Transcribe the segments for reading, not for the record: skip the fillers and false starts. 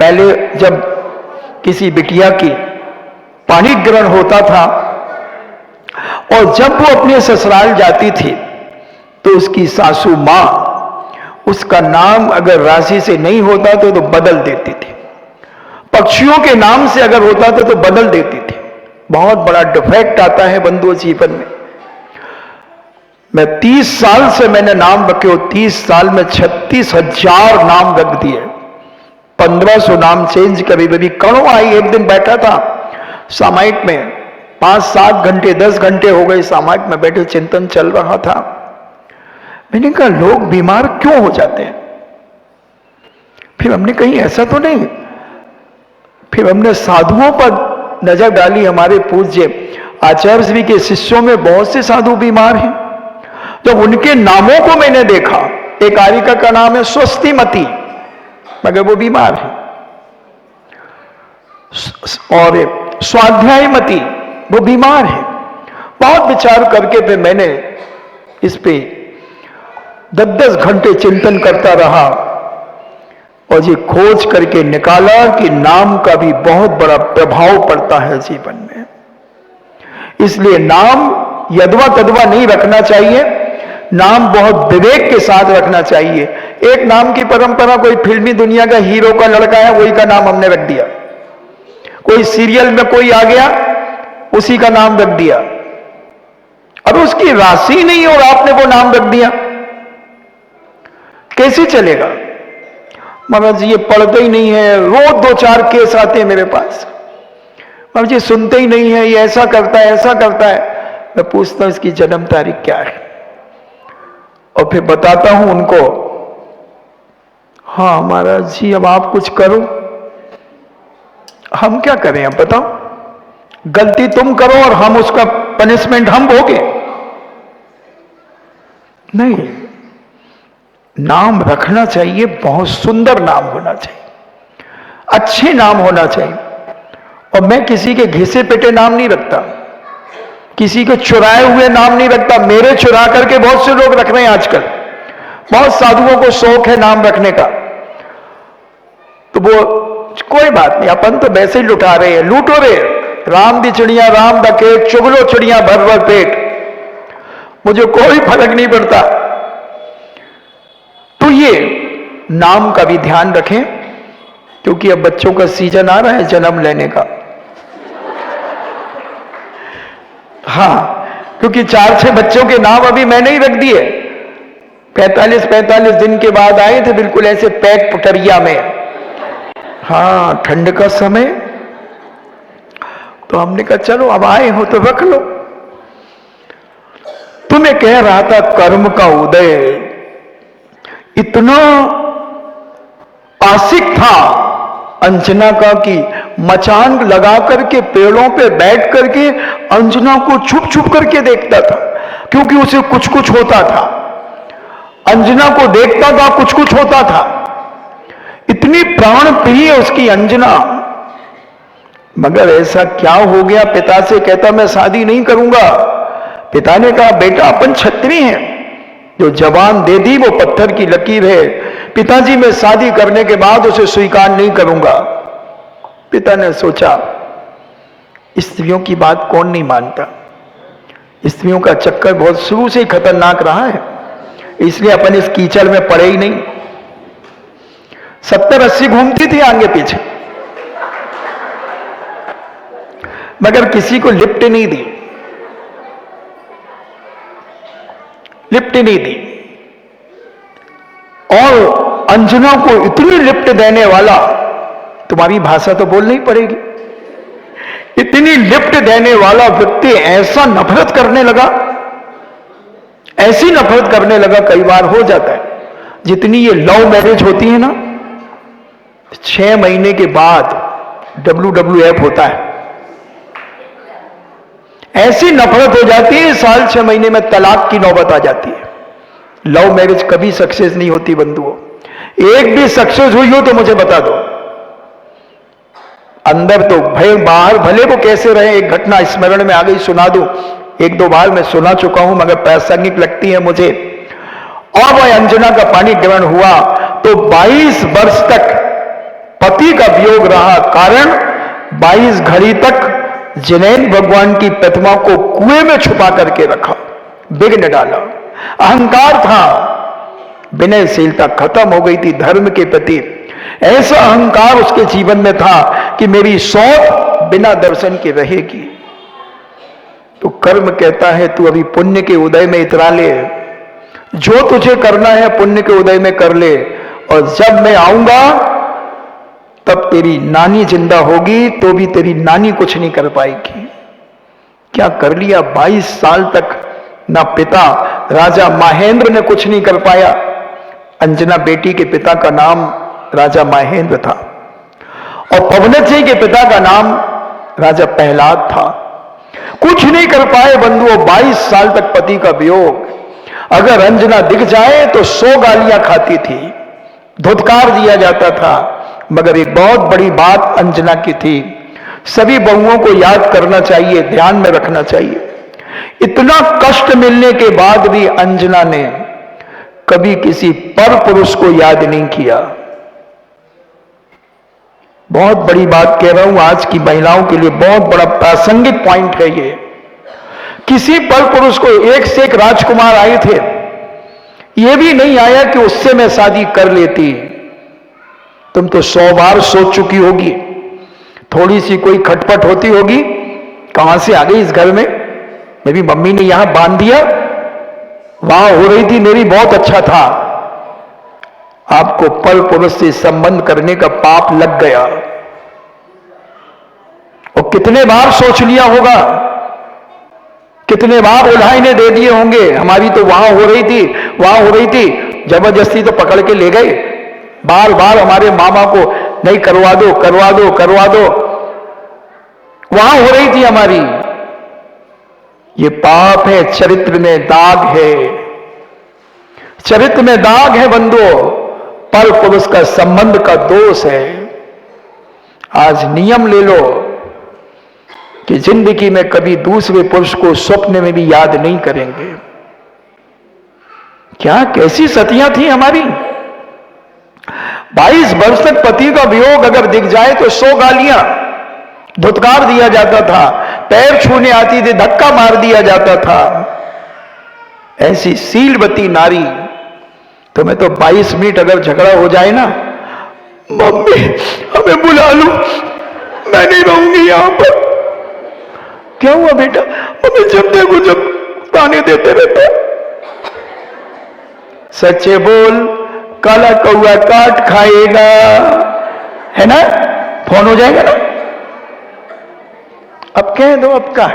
पहले जब किसी बिटिया की पाणी ग्रहण होता था और जब वो अपने ससुराल जाती थी तो उसकी सासू मां उसका नाम अगर राशि से नहीं होता तो बदल देती थी, पक्षियों के नाम से अगर होता था तो बदल देती थी। बहुत बड़ा डिफेक्ट आता है बंधुओं जीवन में। मैं 30 साल से मैंने नाम रखे हो, 30 साल में 36,000 नाम रख दिए, 1500 नाम चेंज कभी कभी। कणो आई एक दिन बैठा था सामायिक में, 5-7 घंटे 10 घंटे हो गए सामायिक में बैठे, चिंतन चल रहा था। मैंने कहा लोग बीमार क्यों हो जाते हैं? फिर हमने कहीं ऐसा तो नहीं, फिर हमने साधुओं पर नजर डाली। हमारे पूज्य आचार्य श्री के शिष्यों में बहुत से साधु बीमार हैं। जब उनके नामों को मैंने देखा, एक कारिका का नाम है स्वस्तिमती, मगर वो बीमार है, और स्वाध्यायमती वो बीमार है। बहुत विचार करके फिर मैंने इस पे 10-10 घंटे चिंतन करता रहा और ये खोज करके निकाला कि नाम का भी बहुत बड़ा प्रभाव पड़ता है जीवन में। इसलिए नाम यदवा तदवा नहीं रखना चाहिए, नाम बहुत विवेक के साथ रखना चाहिए। एक नाम की परंपरा, कोई फिल्मी दुनिया का हीरो का लड़का है वही का नाम हमने रख दिया, कोई सीरियल में कोई आ गया उसी का नाम रख दिया। अब उसकी राशि नहीं और आपने वो नाम रख दिया, कैसे चलेगा? महाराज जी ये पढ़ते ही नहीं है, रोज 2-4 केस आते हैं मेरे पास, महाराज जी सुनते ही नहीं है, ये ऐसा करता है ऐसा करता है। मैं पूछता हूं इसकी जन्म तारीख क्या है और फिर बताता हूं उनको। हाँ महाराज जी अब आप कुछ करो। हम क्या करें अब बताओ? गलती तुम करो और हम उसका पनिशमेंट हम भोगे? नहीं, नाम रखना चाहिए, बहुत सुंदर नाम होना चाहिए, अच्छे नाम होना चाहिए। और मैं किसी के घिसे पिटे नाम नहीं रखता, किसी के चुराए हुए नाम नहीं रखता। मेरे चुरा करके बहुत से लोग रख रहे हैं आजकल, बहुत साधुओं को शौक है नाम रखने का। तो वो कोई बात नहीं, अपन तो वैसे ही लुटा रहे हैं, लूटो रे। राम दी चिड़िया राम दा खेत, चुगलो चिड़िया भर भर पेट, मुझे कोई फर्क नहीं पड़ता। तो ये नाम का भी ध्यान रखें, क्योंकि अब बच्चों का सीजन आ रहा है जन्म लेने का। हाँ, क्योंकि 4-6 बच्चों के नाम अभी मैंने ही रख दिए। 45 दिन के बाद आए थे, बिल्कुल ऐसे पैक पुटरिया में। हाँ, ठंड का समय, तो हमने कहा चलो अब आए हो तो रख लो। तो मैं कह रहा था कर्म का उदय इतना आशिक था अंजना का कि मचान लगा करके पेड़ों पे बैठ करके अंजना को छुप छुप करके देखता था, क्योंकि उसे कुछ कुछ होता था। अंजना को देखता था, कुछ कुछ होता था। इतनी प्राण प्रिय उसकी अंजना, मगर ऐसा क्या हो गया? पिता से कहता मैं शादी नहीं करूंगा। पिता ने कहा बेटा अपन क्षत्रिय हैं, जो जवान दे दी वो पत्थर की लकीर है। पिताजी मैं शादी करने के बाद उसे स्वीकार नहीं करूंगा। पिता ने सोचा स्त्रियों की बात कौन नहीं मानता, स्त्रियों का चक्कर बहुत शुरू से ही खतरनाक रहा है, इसलिए अपन इस कीचड़ में पड़े ही नहीं। 70-80 घूमती थी आगे पीछे, मगर किसी को लिफ्ट नहीं दी, लिफ्ट नहीं दी। और अंजना को इतनी लिफ्ट देने वाला, तुम्हारी भाषा तो बोलनी पड़ेगी, इतनी लिफ्ट देने वाला व्यक्ति ऐसा नफरत करने लगा, ऐसी नफरत करने लगा। कई बार हो जाता है, जितनी ये लव मैरिज होती है ना, 6 महीने के बाद WWF होता है, ऐसी नफरत हो जाती है, साल 6 महीने में तलाक की नौबत आ जाती है। लव मैरिज कभी सक्सेस नहीं होती बंधुओं। एक भी सक्सेस हुई हो तो मुझे बता दो। अंदर तो भय, बाहर भले वो कैसे रहे। एक घटना स्मरण में आ गई, सुना दूं। 1-2 बार मैं सुना चुका हूं, मगर प्रासंगिक लगती है मुझे। और वह अंजना का पानी ग्रहण हुआ तो 22 वर्ष तक पति का वियोग रहा, कारण 22 घड़ी तक जिनेंद्र भगवान की प्रतिमा को कुएं में छुपा करके रखा, विघ्न डाला। अहंकार था, विनयशीलता खत्म हो गई थी धर्म के प्रति। ऐसा अहंकार उसके जीवन में था कि मेरी सौत बिना दर्शन के रहेगी। तो कर्म कहता है तू अभी पुण्य के उदय में इतरा ले, जो तुझे करना है पुण्य के उदय में कर ले, और जब मैं आऊंगा तब तेरी नानी जिंदा होगी तो भी तेरी नानी कुछ नहीं कर पाएगी। क्या कर लिया? 22 साल तक ना पिता राजा महेंद्र ने कुछ नहीं कर पाया। अंजना बेटी के पिता का नाम राजा महेंद्र था और पवनत जी के पिता का नाम राजा प्रहलाद था। कुछ नहीं कर पाए बंधुओं, 22 साल तक पति का वियोग। अगर अंजना दिख जाए तो 100 गालियां खाती थी, धुतकार दिया जाता था। मगर एक बहुत बड़ी बात अंजना की थी, सभी बहुओं को याद करना चाहिए, ध्यान में रखना चाहिए। इतना कष्ट मिलने के बाद भी अंजना ने कभी किसी पर पुरुष को याद नहीं किया। बहुत बड़ी बात कह रहा हूं, आज की महिलाओं के लिए बहुत बड़ा प्रासंगिक पॉइंट है ये। किसी पर पुरुष को, एक से एक राजकुमार आए थे, यह भी नहीं आया कि उससे मैं शादी कर लेती। तुम तो 100 बार सोच चुकी होगी, थोड़ी सी कोई खटपट होती होगी, कहां से आ गई इस घर में, मेरी मम्मी ने यहां बांध दिया, वहां हो रही थी मेरी, बहुत अच्छा था। आपको पर पुरुष से संबंध करने का पाप लग गया। और कितने बार सोच लिया होगा, कितने बार उल्हाइने दे दिए होंगे, हमारी तो वहां हो रही थी, वहां हो रही थी, जबरदस्ती तो पकड़ के ले गए। बार बार हमारे मामा को नहीं करवा दो, करवा दो, करवा दो, वहां हो रही थी हमारी। ये पाप है, चरित्र में दाग है, चरित्र में दाग है बंधुओं, पर पुरुष का संबंध का दोष है। आज नियम ले लो कि जिंदगी में कभी दूसरे पुरुष को स्वप्न में भी याद नहीं करेंगे। क्या कैसी सतियां थी हमारी। 22 वर्ष तक पति का वियोग अगर दिख जाए तो 100 गालियां, धुतकार दिया जाता था, पैर छूने आती थी, धक्का मार दिया जाता था। ऐसी शीलवती नारी, तुम्हें तो 22 मिनट अगर झगड़ा हो जाए ना, मम्मी हमें बुला लो, मैं नहीं रहूंगी यहां पर। क्या हुआ बेटा? हमें जब देखो जब ताने देते रहते। सच्चे बोल, काला कौआ काट खाएगा, है ना? फोन हो जाएगा ना। अब कह दो, अब का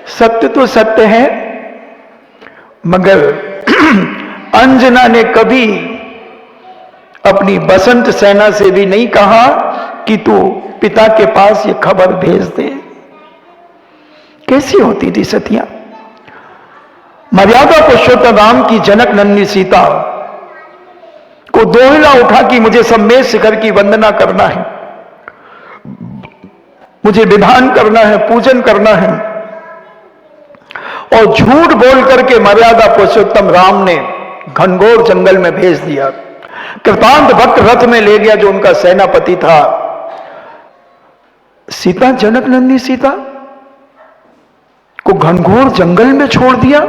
सत्य तो सत्य है। मगर अंजना ने कभी अपनी बसंत सेना से भी नहीं कहा कि तू पिता के पास ये खबर भेज दे। कैसी होती थी सतियां। मर्यादा पुरुषोत्तम राम की जनक नंदी सीता को दोहला उठा कि मुझे सम्मेद शिखर की वंदना करना है, मुझे विधान करना है, पूजन करना है। और झूठ बोल करके मर्यादा पुरुषोत्तम राम ने घनघोर जंगल में भेज दिया। कृतांत भक्त रथ में ले गया जो उनका सेनापति था। सीता, जनक नंदी सीता को घनघोर जंगल में छोड़ दिया।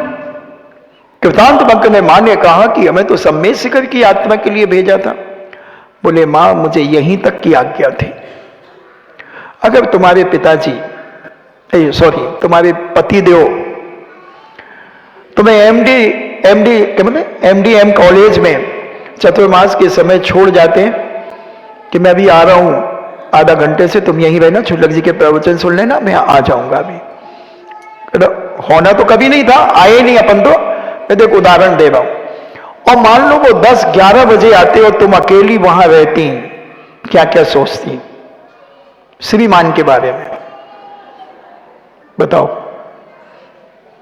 कृतांत भक्त ने मां ने कहा कि हमें तो सम्मेद शिखर की यात्रा के लिए भेजा था। बोले मां, मुझे यहीं तक की आज्ञा थी। अगर तुम्हारे पिताजी, सॉरी तुम्हारे पतिदेव तुम्हें एमडीएम कॉलेज में चतुर्मास के समय छोड़ जाते कि मैं अभी आ रहा हूं, आधा घंटे से तुम यहीं रहना, छुल्लक जी के प्रवचन सुन लेना, मैं आ जाऊंगा अभी। होना तो कभी नहीं था, आए नहीं अपन तो, मैं देखो उदाहरण दे रहा हूं। और मान लो वो 10-11 बजे आते और तुम अकेली वहां रहती, क्या क्या सोचती श्रीमान के बारे में? बताओ।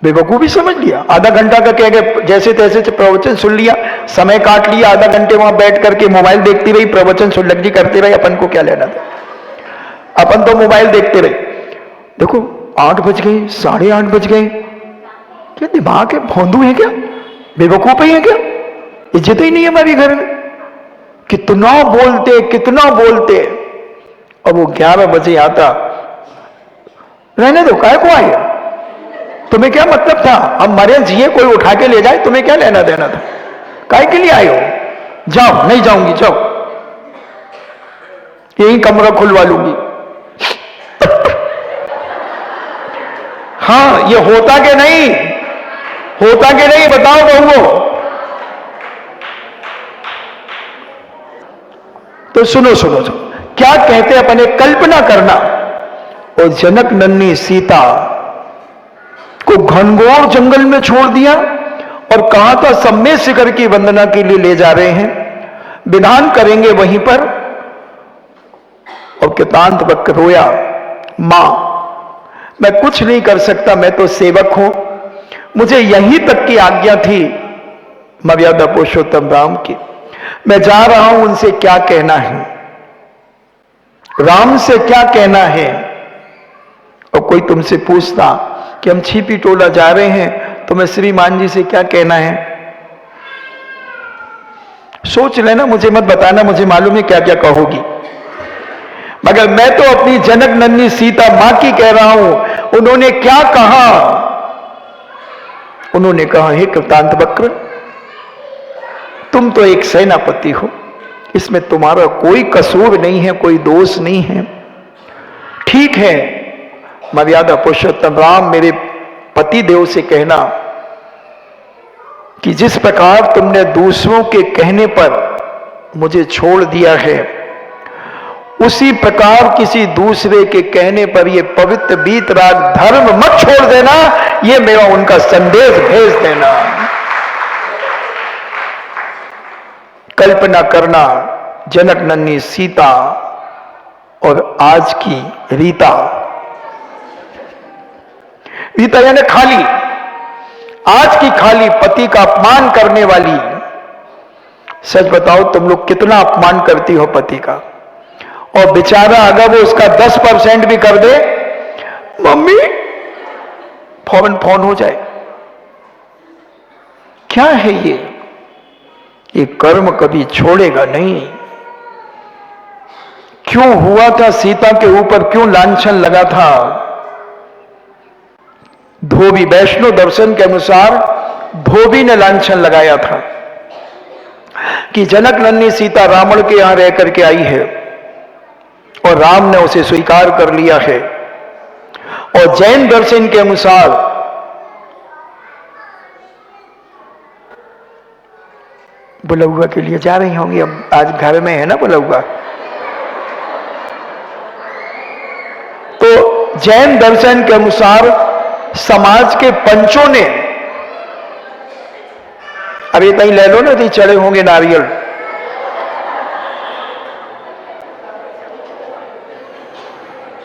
बेवकूफी समझ लिया। आधा घंटा का कह गए, जैसे तैसे प्रवचन सुन लिया, समय काट लिया, आधा घंटे वहां बैठ करके मोबाइल देखती रही, प्रवचन सुल्लक जी करते रहे, अपन को क्या लेना था? अपन तो मोबाइल देखते रहे। देखो 8 बज गए, 8:30 बज गए। क्या दिमाग है, भोंदू है क्या, बेवकूफ है क्या? इज्जत ही नहीं है हमारी घर में। कितना बोलते, कितना बोलते। और वो 11 बजे आता, रहने दो, काय को आए, तुम्हें क्या मतलब था, हम मरे जिए कोई उठा के ले जाए, तुम्हें क्या लेना देना था, काय के लिए आए हो, जाओ। नहीं जाऊंगी, जाओ, यही कमरा खुलवा लूंगी। हाँ, ये होता कि नहीं, होता कि नहीं, बताओ बहुओं। तो सुनो सुनो सुनो, क्या कहते अपने, कल्पना करना, और जनक नन्ही सीता को घनघोर जंगल में छोड़ दिया और कहा था सब में शिखर की वंदना के लिए ले जा रहे हैं, विधान करेंगे वहीं पर। और कृतांत वक्त रोया, मां मैं कुछ नहीं कर सकता, मैं तो सेवक हूं, मुझे यहीं तक की आज्ञा थी मर्यादा पुरुषोत्तम राम की, मैं जा रहा हूं, उनसे क्या कहना है, राम से क्या कहना है। और कोई तुमसे पूछता कि हम छिपी टोला जा रहे हैं, तो मैं श्रीमान जी से क्या कहना है, सोच लेना, मुझे मत बताना, मुझे मालूम है क्या क्या कहोगी, मगर मैं तो अपनी जनक नन्ही सीता मां की कह रहा हूं। उन्होंने क्या कहा, उन्होंने कहा हे कृतांत वक्र, तुम तो एक सेनापति हो, इसमें तुम्हारा कोई कसूर नहीं है, कोई दोष नहीं है। ठीक है, मर्यादा पुरुषोत्तम राम मेरे पति देव से कहना कि जिस प्रकार तुमने दूसरों के कहने पर मुझे छोड़ दिया है, उसी प्रकार किसी दूसरे के कहने पर ये पवित्र वीतराग धर्म मत छोड़ देना, ये मेरा उनका संदेश भेज देना। कल्पना करना, जनक नन्ही सीता और आज की रीता, रीता यानी खाली, आज की खाली, पति का अपमान करने वाली। सच बताओ तुम लोग कितना अपमान करती हो पति का, और बेचारा अगर वो उसका 10% भी कर दे, मम्मी फौरन फोन हो जाए। क्या है ये कर्म कभी छोड़ेगा नहीं। क्यों हुआ था सीता के ऊपर, क्यों लांछन लगा था। धोबी, वैष्णव दर्शन के अनुसार धोबी ने लांछन लगाया था कि जनक नन्ही सीता रावण के यहां रह करके आई है और राम ने उसे स्वीकार कर लिया है। और जैन दर्शन के अनुसार बुलौआ के लिए जा रही होंगी, अब आज घर में है ना बुलौआ, तो जैन दर्शन के अनुसार समाज के पंचों ने, अरे कहीं ले लो ना, तो चढ़े होंगे नारियल,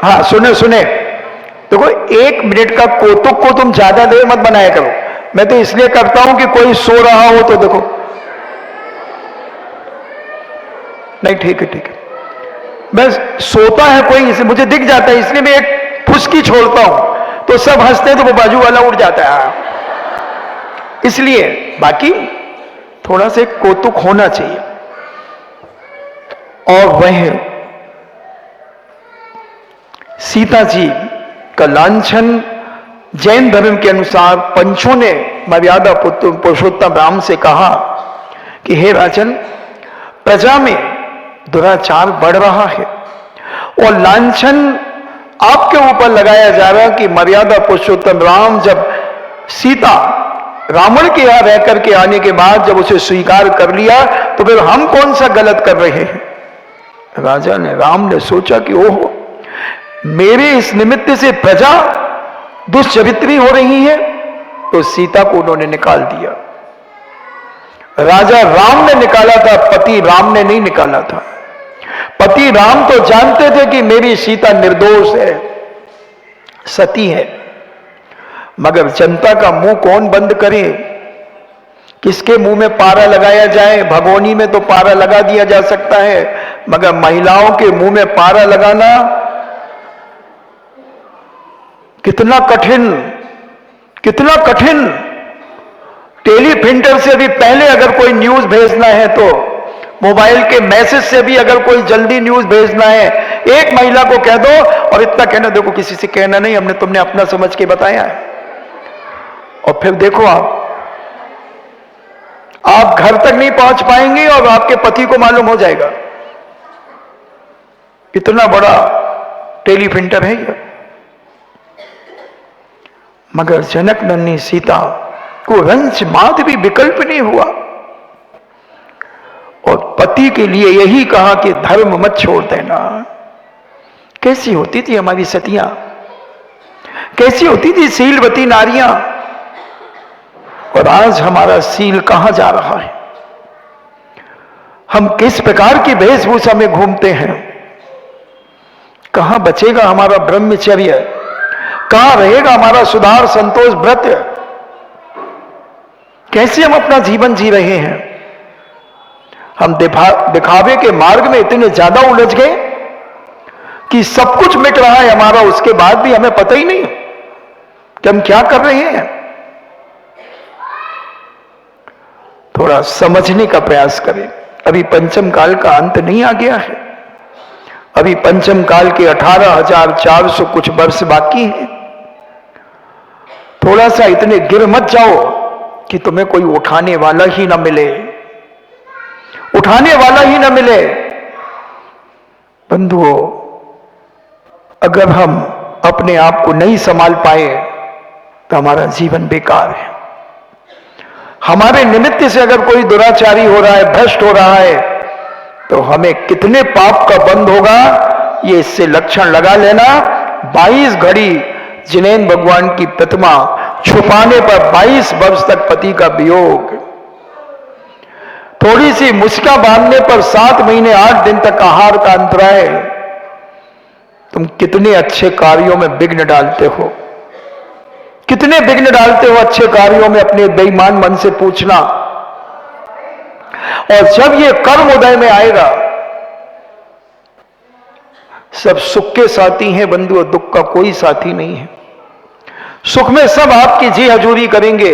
हाँ सुने सुने, देखो 1 मिनट का कौतुक को तुम ज्यादा देर मत बनाया करो। मैं तो इसलिए करता हूं कि कोई सो रहा हो तो देखो, नहीं ठीक है ठीक है, बस सोता है कोई, इसे मुझे दिख जाता है, इसलिए मैं एक फुसकी छोड़ता हूं, तो सब हंसते हैं तो वो बाजू वाला उड़ जाता है, इसलिए। बाकी थोड़ा सा कौतुक होना चाहिए। और वह सीता जी का लांछन जैन धर्म के अनुसार पंचों ने मर्यादा पुरुषोत्तम राम से कहा कि हे राजन, प्रजा में दुराचार बढ़ रहा है और लांछन आपके ऊपर लगाया जा रहा है कि मर्यादा पुरुषोत्तम राम जब सीता रावण के यहां रह करके आने के बाद जब उसे स्वीकार कर लिया, तो फिर हम कौन सा गलत कर रहे हैं। राजा ने, राम ने सोचा कि ओहो, मेरे इस निमित्त से प्रजा दुष्चरित्री हो रही है, तो सीता को उन्होंने निकाल दिया। राजा राम ने निकाला था, पति राम ने नहीं निकाला था। पति राम तो जानते थे कि मेरी सीता निर्दोष है, सती है, मगर जनता का मुंह कौन बंद करे, किसके मुंह में पारा लगाया जाए। भगोनी में तो पारा लगा दिया जा सकता है, मगर महिलाओं के मुंह में पारा लगाना कितना कठिन, कितना कठिन। टेलीप्रिंटर से भी पहले अगर कोई न्यूज भेजना है तो, मोबाइल के मैसेज से भी अगर कोई जल्दी न्यूज भेजना है, एक महिला को कह दो और इतना कहना, देखो किसी से कहना नहीं, हमने तुमने अपना समझ के बताया है। और फिर देखो आप घर तक नहीं पहुंच पाएंगे और आपके पति को मालूम हो जाएगा। इतना बड़ा टेलीफिंटर है ये। मगर जनक नन्ही सीता को रंच माद भी विकल्प नहीं हुआ और पति के लिए यही कहा कि धर्म मत छोड़ देना। कैसी होती थी हमारी सतियां, कैसी होती थी शीलवती नारियां, और आज हमारा शील कहां जा रहा है? हम किस प्रकार की वेशभूषा में घूमते हैं? कहां बचेगा हमारा ब्रह्मचर्य? कहां रहेगा हमारा सुधार संतोष व्रत? कैसे हम अपना जीवन जी रहे हैं? हम दिखावे के मार्ग में इतने ज्यादा उलझ गए कि सब कुछ मिट रहा है हमारा, उसके बाद भी हमें पता ही नहीं कि हम क्या कर रहे हैं। थोड़ा समझने का प्रयास करें। अभी पंचम काल का अंत नहीं आ गया है। अभी पंचम काल के 18,400 कुछ वर्ष बाकी हैं। थोड़ा सा इतने गिर मत जाओ कि तुम्हें कोई उठाने वाला ही ना मिले, उठाने वाला ही ना मिले। बंधुओं, अगर हम अपने आप को नहीं संभाल पाए तो हमारा जीवन बेकार है। हमारे निमित्त से अगर कोई दुराचारी हो रहा है, भ्रष्ट हो रहा है, तो हमें कितने पाप का बंध होगा ये इससे लक्षण लगा लेना। 22 घड़ी जिनेन्द्र भगवान की प्रतिमा छुपाने पर 22 वर्ष तक पति का वियोग, थोड़ी सी मुस्का बांधने पर 7 महीने 8 दिन तक आहार का अंतराय। तुम कितने अच्छे कार्यों में विघ्न डालते हो, कितने विघ्न डालते हो अच्छे कार्यों में अपने बेईमान मन से पूछना। और जब ये कर्म उदय में आएगा, सब सुख के साथी हैं बंधु, और दुख का कोई साथी नहीं है। सुख में सब आपकी जी हजूरी करेंगे,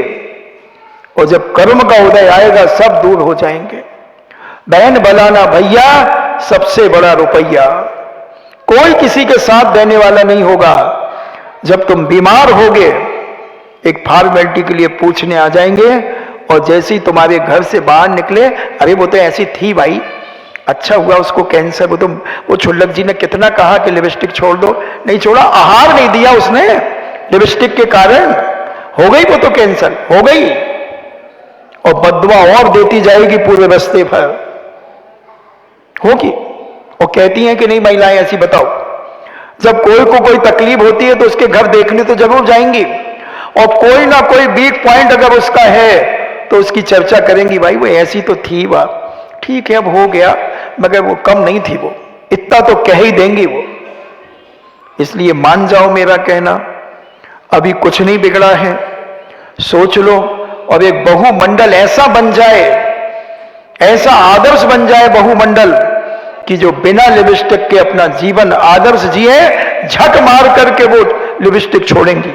और जब कर्म का उदय आएगा सब दूर हो जाएंगे। बहन बलाना भैया सबसे बड़ा रुपया, कोई किसी के साथ देने वाला नहीं होगा। जब तुम बीमार होगे एक फॉर्मेलिटी के लिए पूछने आ जाएंगे, और जैसे ही तुम्हारे घर से बाहर निकले, अरे वो तो ऐसी थी भाई, अच्छा हुआ उसको कैंसर, वो छुल्लक जी ने कितना कहा कि लिपस्टिक छोड़ दो, नहीं छोड़ा, आहार नहीं दिया उसने लिपस्टिक के कारण, हो गई वो तो कैंसर हो गई, और बददुआ और देती जाएगी पूरे रास्ते पर होगी। और कहती हैं कि नहीं महिलाएं ऐसी, बताओ जब कोई को कोई तकलीफ होती है तो उसके घर देखने तो जरूर जाएंगी, और कोई ना कोई वीक पॉइंट अगर उसका है तो उसकी चर्चा करेंगी, भाई वो ऐसी तो थी, वाह ठीक है अब हो गया, मगर वो कम नहीं थी, वो इतना तो कह ही देंगी वो। इसलिए मान जाओ मेरा कहना, अभी कुछ नहीं बिगड़ा है, सोच लो, और एक बहुमंडल ऐसा बन जाए, ऐसा आदर्श बन जाए बहुमंडल कि जो बिना लिपस्टिक के अपना जीवन आदर्श जिए, झक मार करके वो लिपस्टिक छोड़ेंगी।